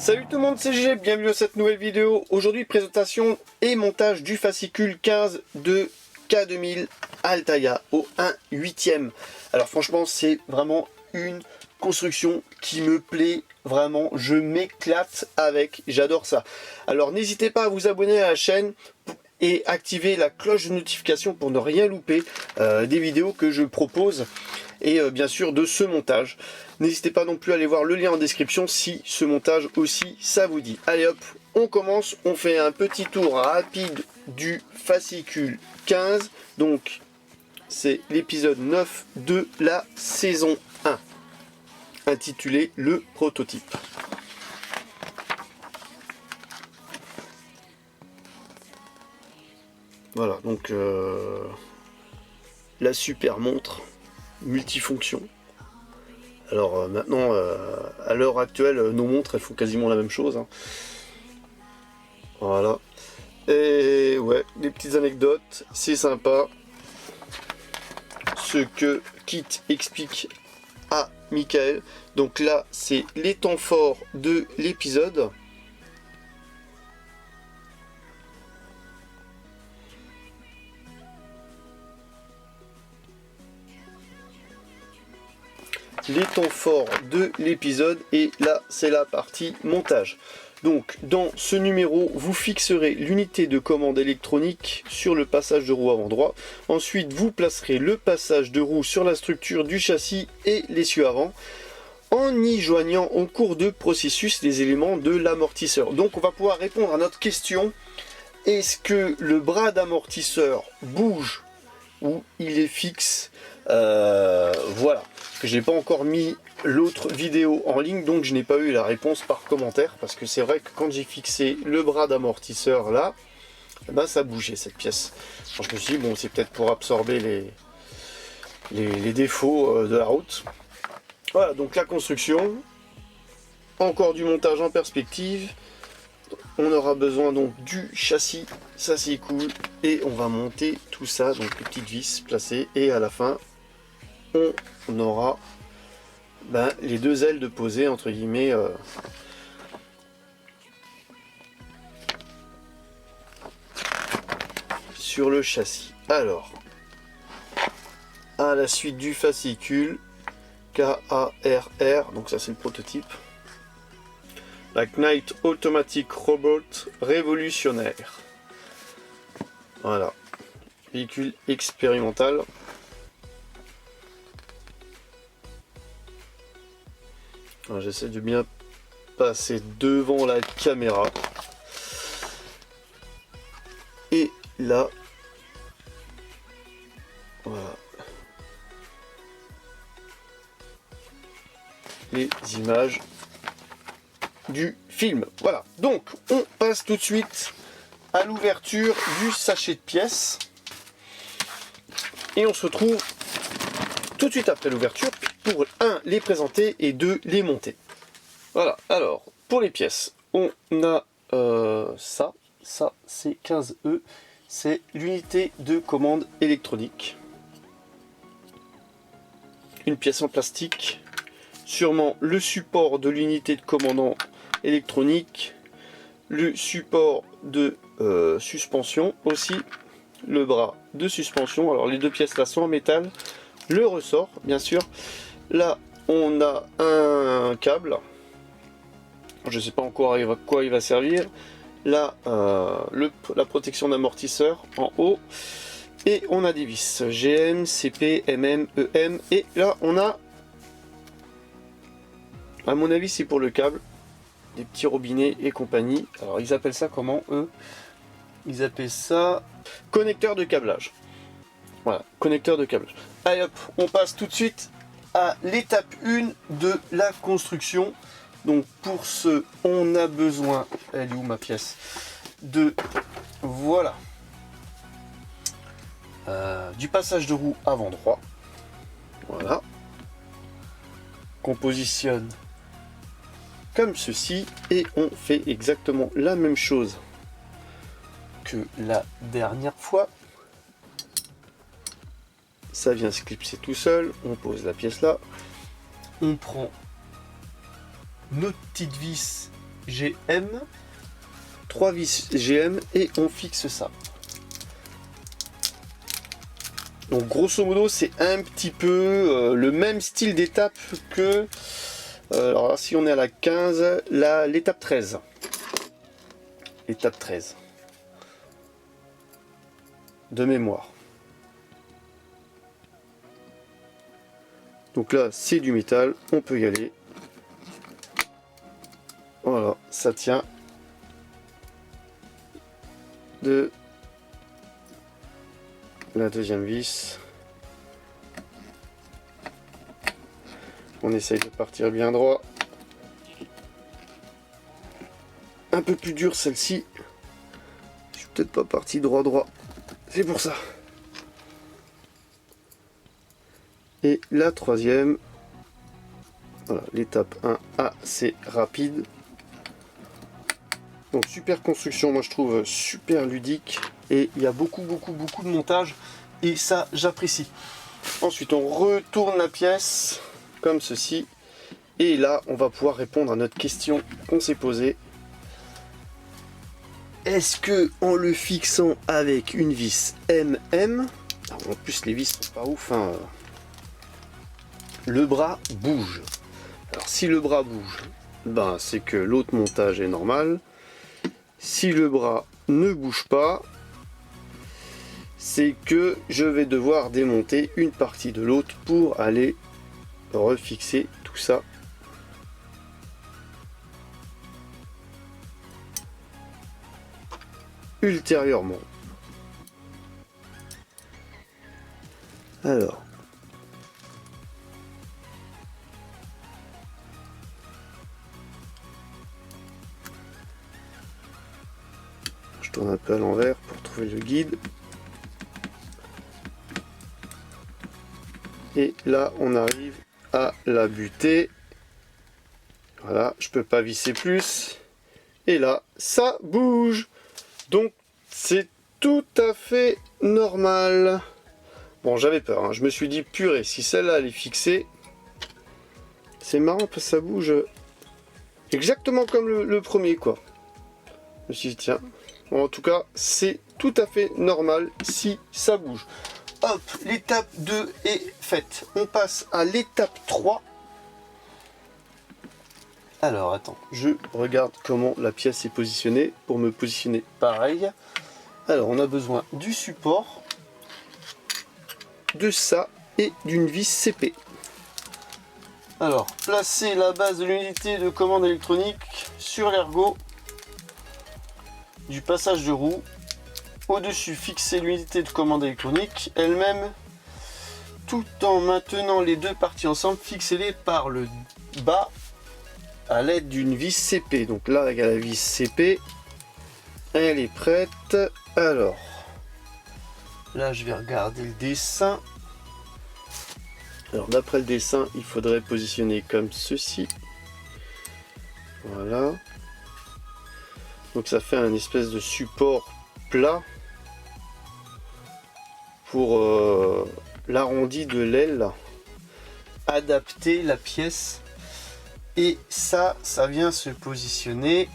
Salut tout le monde, c'est GG, bienvenue à cette nouvelle vidéo. Aujourd'hui, présentation et montage du fascicule 15 de K2000 Altaïa au 1/8e. Alors franchement, c'est vraiment une construction qui me plaît vraiment, je m'éclate avec, j'adore ça. Alors n'hésitez pas à vous abonner à la chaîne et activer la cloche de notification pour ne rien louper des vidéos que je propose et bien sûr de ce montage. N'hésitez pas non plus à aller voir le lien en description si ce montage aussi ça vous dit. Allez hop, on commence, on fait un petit tour rapide du fascicule 15. Donc c'est l'épisode 9 de la saison 1, intitulé le prototype. Voilà, donc la super montre multifonction. Alors maintenant, à l'heure actuelle, nos montres elles font quasiment la même chose. Hein. Voilà. Et ouais, des petites anecdotes, c'est sympa. Ce que Kit explique à Michael. Donc là, c'est les temps forts de l'épisode. Les temps forts de l'épisode et là c'est la partie montage. Donc dans ce numéro vous fixerez l'unité de commande électronique sur le passage de roue avant droit. Ensuite vous placerez le passage de roue sur la structure du châssis et l'essieu avant en y joignant en cours de processus les éléments de l'amortisseur. Donc on va pouvoir répondre à notre question: est-ce que le bras d'amortisseur bouge ou il est fixe? Voilà. Je n'ai pas encore mis l'autre vidéo en ligne, donc je n'ai pas eu la réponse par commentaire, parce que c'est vrai que quand j'ai fixé le bras d'amortisseur là, ben ça bougeait cette pièce. Alors je me suis dit bon, c'est peut-être pour absorber les défauts de la route. Voilà, donc la construction, encore du montage en perspective. On aura besoin donc du châssis, ça c'est cool, et on va monter tout ça, donc les petites vis placées, et à la fin on aura les deux ailes de poser entre guillemets sur le châssis. Alors à la suite du fascicule KARR, donc ça c'est le prototype, la Knight Automatic Robot révolutionnaire. Voilà, véhicule expérimental. J'essaie de bien passer devant la caméra. Et là, voilà, les images du film. Voilà, donc on passe tout de suite à l'ouverture du sachet de pièces. Et on se retrouve tout de suite après l'ouverture pour 1 les présenter et 2 les monter. Voilà, alors pour les pièces, on a ça c'est 15E, c'est l'unité de commande électronique. Une pièce en plastique, sûrement le support de l'unité de commandant électronique, le support de suspension aussi, le bras de suspension. Alors les deux pièces là sont en métal, le ressort bien sûr. Là on a un câble, je ne sais pas encore à quoi il va servir. Là la protection d'amortisseur en haut, et on a des vis GM, CP, MM, EM, et là on a, à mon avis c'est pour le câble, des petits robinets et compagnie. Alors ils appellent ça comment eux? Ils appellent ça connecteur de câblage. Voilà, connecteur de câblage. Allez hop, on passe tout de suite à l'étape 1 de la construction. Donc pour ce, on a besoin, elle est où ma pièce, de, voilà, du passage de roue avant droit. Voilà, qu'on positionne comme ceci, et on fait exactement la même chose que la dernière fois. Ça vient se clipser tout seul, on pose la pièce là, on prend notre petite vis GM. 3 vis GM et on fixe ça. Donc grosso modo c'est un petit peu le même style d'étape que alors là, si on est à la 15, l'étape 13. Étape 13 de mémoire. Donc là c'est du métal, on peut y aller. Voilà, ça tient de la deuxième vis. On essaye de partir bien droit. Un peu plus dur celle-ci. Je suis peut-être pas parti droit. C'est pour ça. Et la troisième. Voilà, l'étape 1 assez rapide. Donc super construction, moi je trouve super ludique. Et il y a beaucoup de montage. Et ça j'apprécie. Ensuite on retourne la pièce comme ceci. Et là on va pouvoir répondre à notre question qu'on s'est posée. Est-ce que en le fixant avec une vis MM, en plus les vis sont pas ouf, hein, le bras bouge. Alors si le bras bouge, ben c'est que l'autre montage est normal. Si le bras ne bouge pas, c'est que je vais devoir démonter une partie de l'autre pour aller refixer tout ça. Ultérieurement. Alors. Je tourne un peu à l'envers pour trouver le guide. Et là, on arrive à la butée. Voilà, je peux pas visser plus. Et là, ça bouge. Donc, c'est tout à fait normal. Bon, j'avais peur. Hein. Je me suis dit, purée, si celle-là, elle est fixée, c'est marrant parce que ça bouge exactement comme le premier, quoi. Je me suis dit, tiens. Bon, en tout cas, c'est tout à fait normal si ça bouge. Hop, l'étape 2 est faite. On passe à l'étape 3. Alors, attends, je regarde comment la pièce est positionnée pour me positionner pareil. Alors, on a besoin du support, de ça et d'une vis CP. Alors, placez la base de l'unité de commande électronique sur l'ergot du passage de roue. Au-dessus, fixez l'unité de commande électronique elle-même. Tout en maintenant les deux parties ensemble, fixez-les par le bas à l'aide d'une vis CP. Donc là, avec la vis CP, elle est prête. Alors, là, je vais regarder le dessin. Alors, d'après le dessin, il faudrait positionner comme ceci. Voilà. Donc, ça fait un espèce de support plat pour l'arrondi de l'aile. Adapter la pièce. Et ça vient se positionner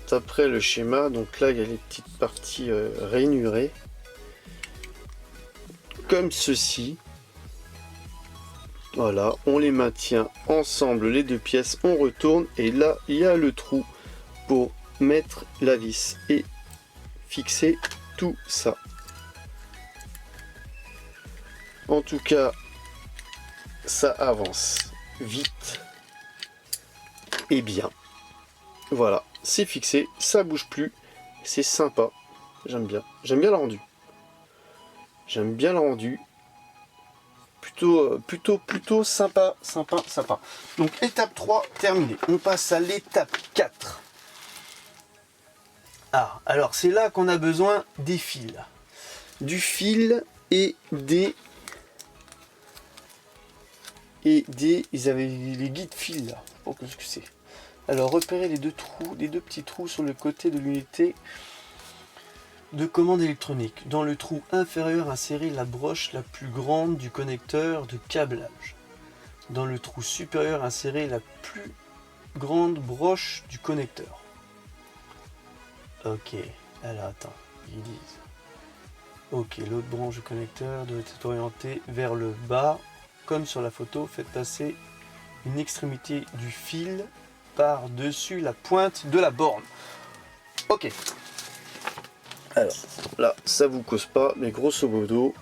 d'après le schéma. Donc là, il y a les petites parties rainurées comme ceci. Voilà, on les maintient ensemble, les deux pièces, on retourne et là, il y a le trou pour mettre la vis et fixer tout ça. En tout cas, ça avance vite et bien. Voilà, c'est fixé, ça bouge plus, c'est sympa, j'aime bien le rendu. J'aime bien le rendu. Plutôt sympa. Donc étape 3 terminée. On passe à l'étape 4. Ah, alors c'est là qu'on a besoin des fils. Du fil et des... Ils avaient les guides fils là. Oh, qu'est-ce que c'est? Alors repérez les deux petits trous sur le côté de l'unité de commande électronique. Dans le trou inférieur, insérez la broche la plus grande du connecteur de câblage. Dans le trou supérieur, insérez la plus grande broche du connecteur. Ok, alors attends, ils disent. Ok, l'autre branche du connecteur doit être orientée vers le bas, comme sur la photo. Faites passer une extrémité du fil par-dessus la pointe de la borne. Ok. Alors, là, ça vous cause pas, mais grosso modo,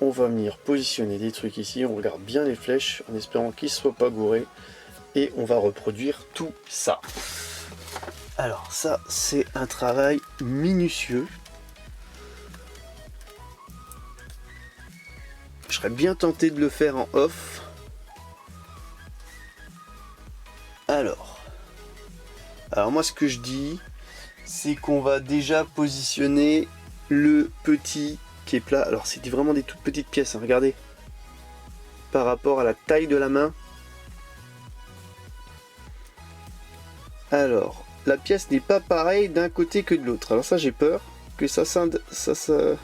on va venir positionner des trucs ici. On regarde bien les flèches, en espérant qu'ils ne soient pas gourés. Et on va reproduire tout ça. Alors, ça, c'est un travail minutieux. Je serais bien tenté de le faire en off. Alors moi ce que je dis, c'est qu'on va déjà positionner le petit qui est plat. Alors c'est vraiment des toutes petites pièces, hein, regardez. Par rapport à la taille de la main. Alors, la pièce n'est pas pareille d'un côté que de l'autre. Alors ça j'ai peur que ça se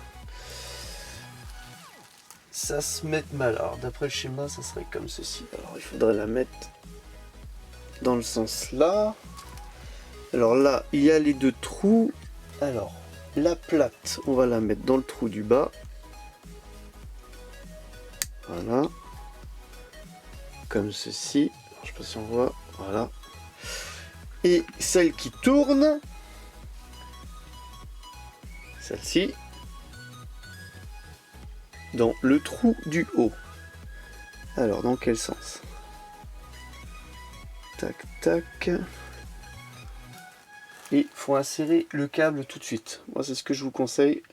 mette mal. Alors d'après le schéma, ça serait comme ceci. Alors il faudrait la mettre dans le sens là. Alors là, il y a les deux trous. Alors, la plate, on va la mettre dans le trou du bas. Voilà. Comme ceci. Alors, je sais pas si on voit. Voilà. Et celle qui tourne, celle-ci, dans le trou du haut. Alors, dans quel sens? Tac, tac. Et il faut insérer le câble tout de suite. Moi, c'est ce que je vous conseille.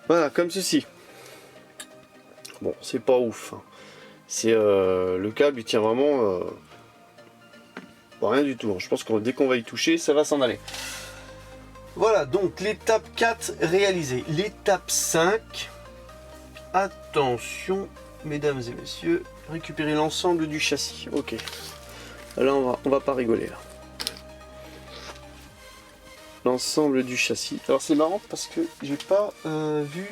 Voilà, comme ceci. Bon, c'est pas ouf. C'est le câble, il tient vraiment rien du tout. Je pense que dès qu'on va y toucher, ça va s'en aller. Voilà, donc l'étape 4 réalisée. L'étape 5, attention, mesdames et messieurs, récupérer l'ensemble du châssis. Ok. Là, on va pas rigoler là. L'ensemble du châssis. Alors c'est marrant parce que j'ai pas vu.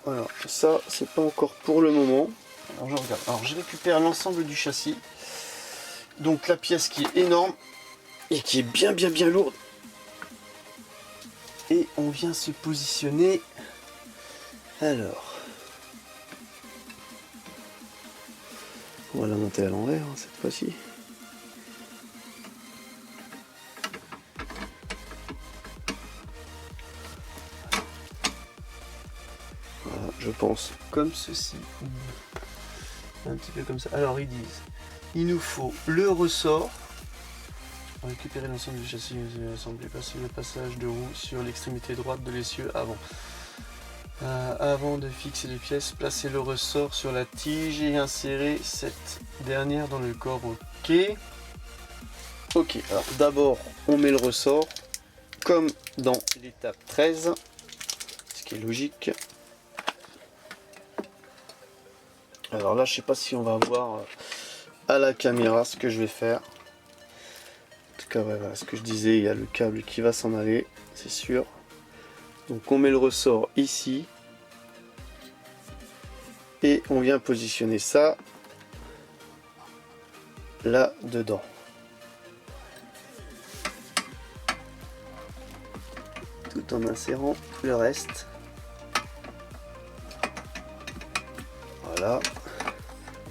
Voilà, ça c'est pas encore pour le moment. Alors je regarde. Alors je récupère l'ensemble du châssis. Donc la pièce qui est énorme et qui est bien lourde. Et on vient se positionner. Alors, on va la monter à l'envers hein, cette fois-ci. Voilà, je pense comme ceci. Un petit peu comme ça. Alors ils disent, il nous faut le ressort. Récupérer l'ensemble du châssis, assembler, passer le passage de roue sur l'extrémité droite de l'essieu avant. Avant de fixer les pièces, placer le ressort sur la tige et insérer cette dernière dans le corps. Ok. Ok, alors d'abord on met le ressort comme dans l'étape 13, ce qui est logique. Alors là je sais pas si on va voir à la caméra ce que je vais faire. En tout cas ouais, voilà ce que je disais, il y a le câble qui va s'en aller, c'est sûr. Donc on met le ressort ici. Et on vient positionner ça là dedans. Tout en insérant le reste. Voilà.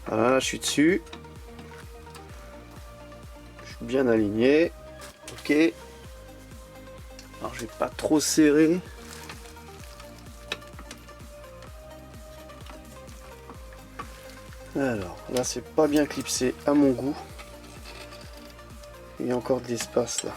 Voilà, là je suis dessus. Je suis bien aligné. Ok. Alors je vais pas trop serrer. Alors là c'est pas bien clipsé à mon goût. Il y a encore de l'espace là.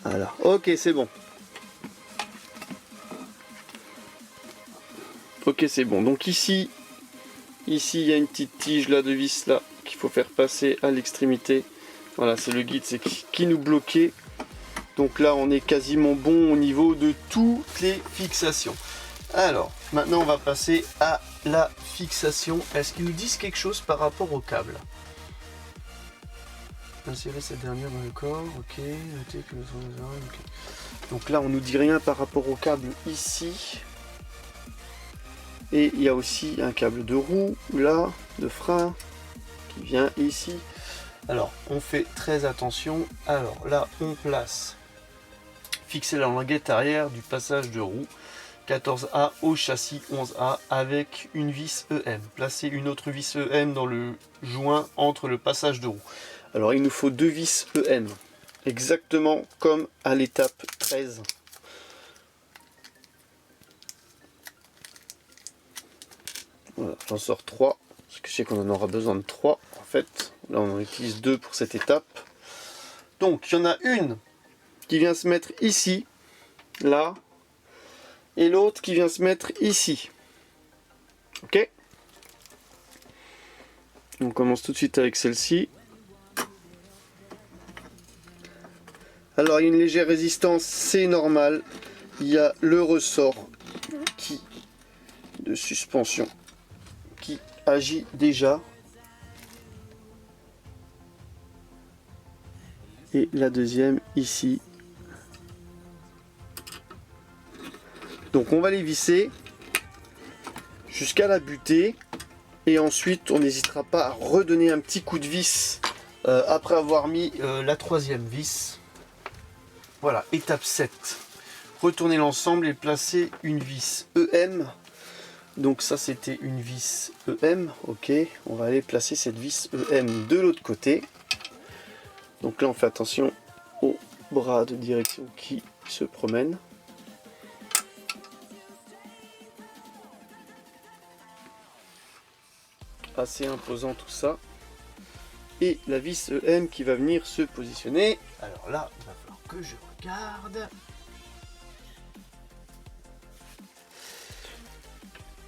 Voilà, ok c'est bon. Ok c'est bon. Donc ici ici il y a une petite tige là de vis là qu'il faut faire passer à l'extrémité. Voilà, c'est le guide, c'est qui nous bloquait. Donc là on est quasiment bon au niveau de toutes les fixations. Alors maintenant on va passer à la fixation. Est-ce qu'ils nous disent quelque chose par rapport au câble? Insérer cette dernière dans le corps, ok. Notez que nous sommes... okay. Donc là on nous dit rien par rapport au câble ici. Et il y a aussi un câble de roue là, de frein, qui vient ici. Alors on fait très attention. Alors là on place, fixer la languette arrière du passage de roue 14A au châssis 11A avec une vis EM. Placer une autre vis EM dans le joint entre le passage de roue. Alors il nous faut 2 vis EM, exactement comme à l'étape 13. Voilà, j'en sors 3, parce que je sais qu'on en aura besoin de 3 en fait. Là on en utilise 2 pour cette étape. Donc il y en a une qui vient se mettre ici, là, et l'autre qui vient se mettre ici. Ok? On commence tout de suite avec celle-ci. Alors il y a une légère résistance, c'est normal. Il y a le ressort de suspension qui agit déjà. Et la deuxième ici. Donc on va les visser jusqu'à la butée. Et ensuite on n'hésitera pas à redonner un petit coup de vis après avoir mis la troisième vis. Voilà, étape 7. Retourner l'ensemble et placer une vis EM. Donc ça c'était une vis EM. Ok, on va aller placer cette vis EM de l'autre côté. Donc là on fait attention au bras de direction qui se promène. Assez imposant tout ça. Et la vis EM qui va venir se positionner. Alors là, il va falloir que je regarde.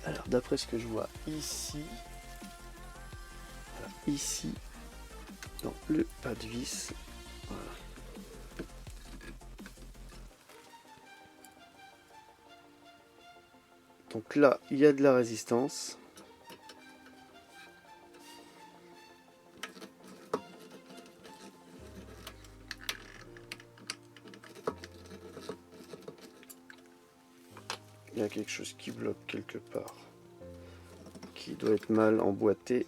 Alors d'après ce que je vois ici, voilà, ici, dans le pas de vis, voilà. Donc là, il y a de la résistance. Il y a quelque chose qui bloque quelque part, qui doit être mal emboîté.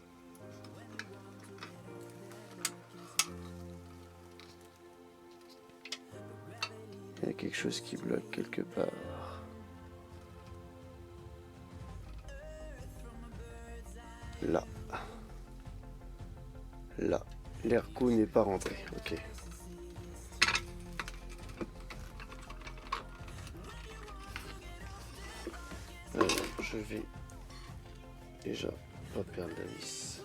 Il y a quelque chose qui bloque quelque part. Là. Là. L'ergot n'est pas rentré. Ok. Alors, je vais déjà pas perdre la vis.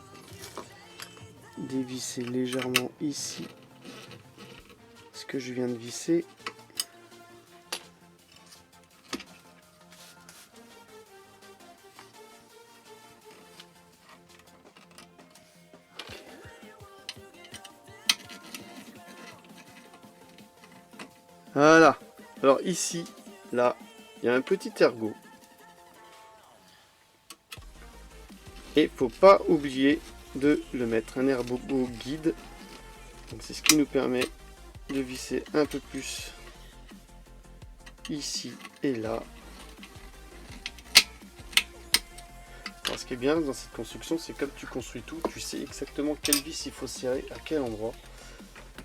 Dévisser légèrement ici ce que je viens de visser. Voilà. Alors ici, là, il y a un petit ergot. Et faut pas oublier de le mettre. Un ergot guide. Donc c'est ce qui nous permet de visser un peu plus ici et là. Alors, ce qui est bien dans cette construction, c'est comme tu construis tout, tu sais exactement quelle vis il faut serrer à quel endroit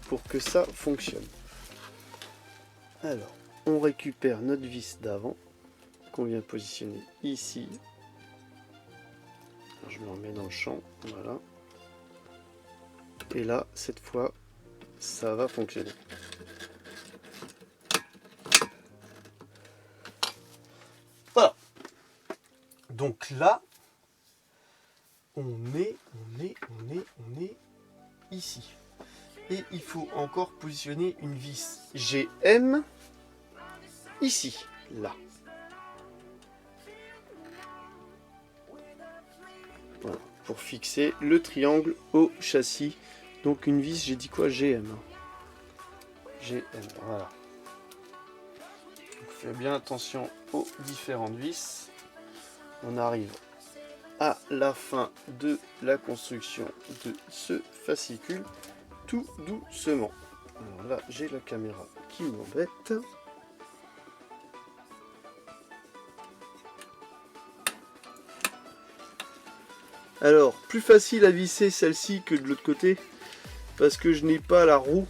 pour que ça fonctionne. Alors, on récupère notre vis d'avant qu'on vient positionner ici. Alors, je me remets dans le champ, voilà. Et là, cette fois, ça va fonctionner. Voilà. Donc là, on est ici. Et il faut encore positionner une vis GM ici, là. Voilà, pour fixer le triangle au châssis. Donc une vis, j'ai dit quoi? GM. GM, voilà. Donc faites bien attention aux différentes vis. On arrive à la fin de la construction de ce fascicule, tout doucement. Alors là, j'ai la caméra qui m'embête. Alors, plus facile à visser celle-ci que de l'autre côté, parce que je n'ai pas la roue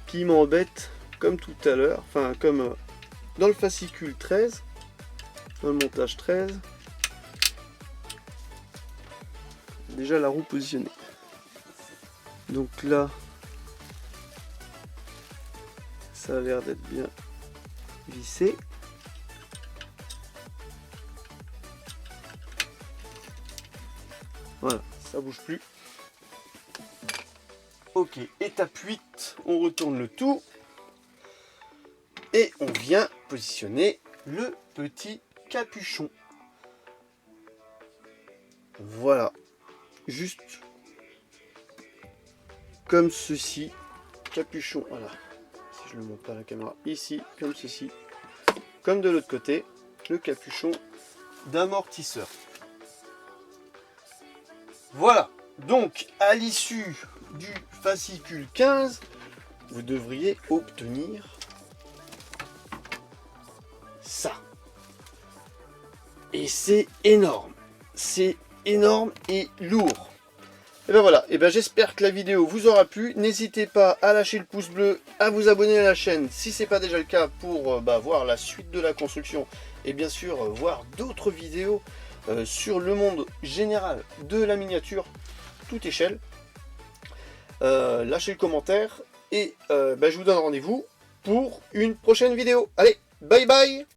qui m'embête, comme tout à l'heure, enfin comme dans le fascicule 13, dans le montage 13. Déjà la roue positionnée. Donc là, ça a l'air d'être bien vissé. Voilà, ça bouge plus. Ok, étape 8, on retourne le tout. Et on vient positionner le petit capuchon. Voilà, juste comme ceci. Capuchon, voilà. Si je ne le montre pas à la caméra, ici, comme ceci. Comme de l'autre côté, le capuchon d'amortisseur. Voilà, donc à l'issue du fascicule 15, vous devriez obtenir ça. Et c'est énorme et lourd. Et ben voilà, et ben j'espère que la vidéo vous aura plu. N'hésitez pas à lâcher le pouce bleu, à vous abonner à la chaîne si ce n'est pas déjà le cas pour voir la suite de la construction et bien sûr voir d'autres vidéos sur le monde général de la miniature, toute échelle. Lâchez le commentaire et je vous donne rendez-vous pour une prochaine vidéo. Allez, bye bye!